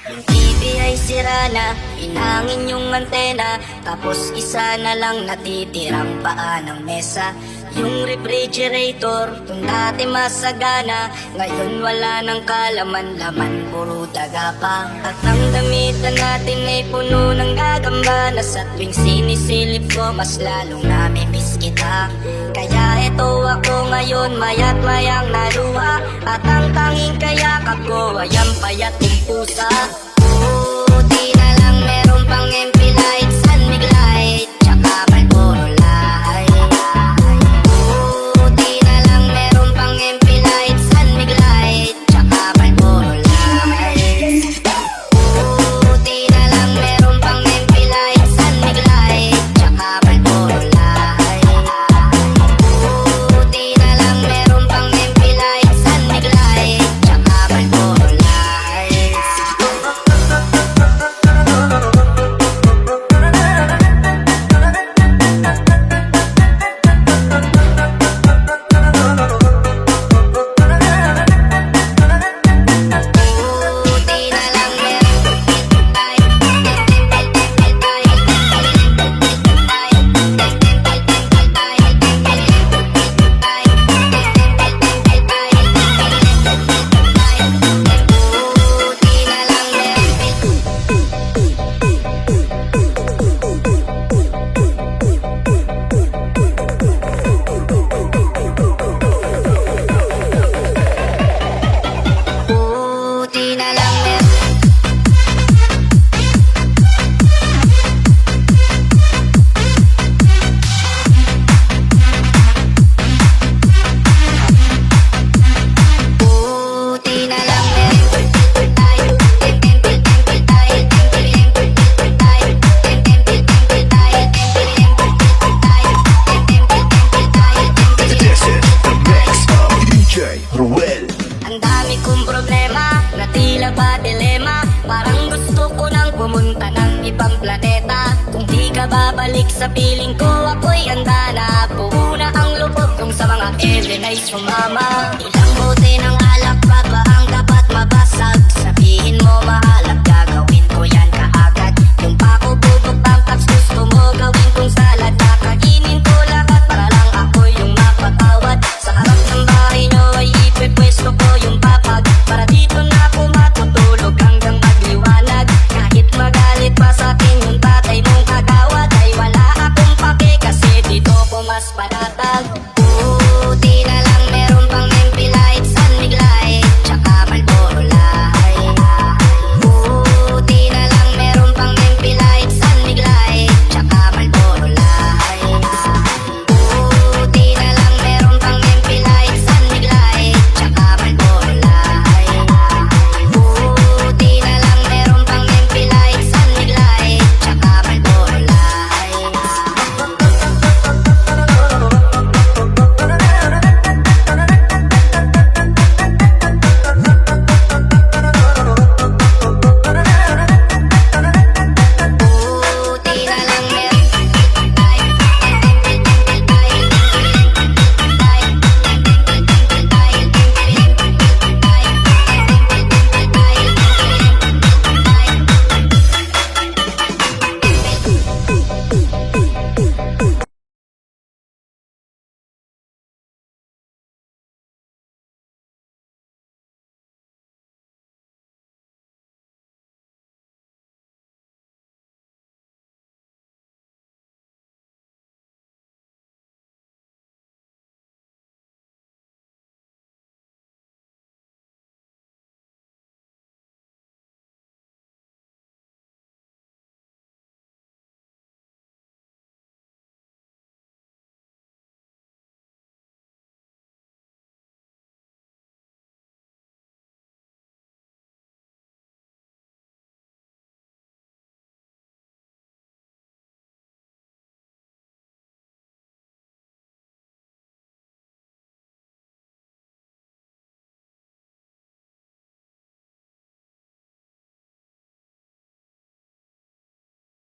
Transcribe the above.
Yung TV ay sira na, hinangin yung antena, tapos isa na lang natitirang paa ng mesa. Yung refrigerator, kung dati masagana, ngayon wala nang kalaman-laman, puro daga pa. At ang damitan natin ay puno ng gagamba, na sa tuwing sinisilip ko, mas lalong namimiss kita. Kaya eto ako ngayon, maya't mayang naluha, at ang tanging kayakap ko ay ang payat kong pusa. Buti na lang meron pang MP light, sunmig light, tsaka Marlboro light. Buti na lang meron pang MP light, sunmig light, tsaka Marlboro light. Buti na lang meron pang MP light, sunmig light, tsaka Marlboro light. Buti na lang meron pang MP light, sunmig light, tsaka Marlboro light. Buti na lang Buti na lang This is the mix of DJ Ruel. ang dami kong problema, na tila ba dilema. Parang gusto ko nang pumunta ng ibang planeta. Kung di ka babalik sa piling ko, ako'y handa na. Puuna ang lubog kung sa mga alien ay sumama. Ilang bote ng alak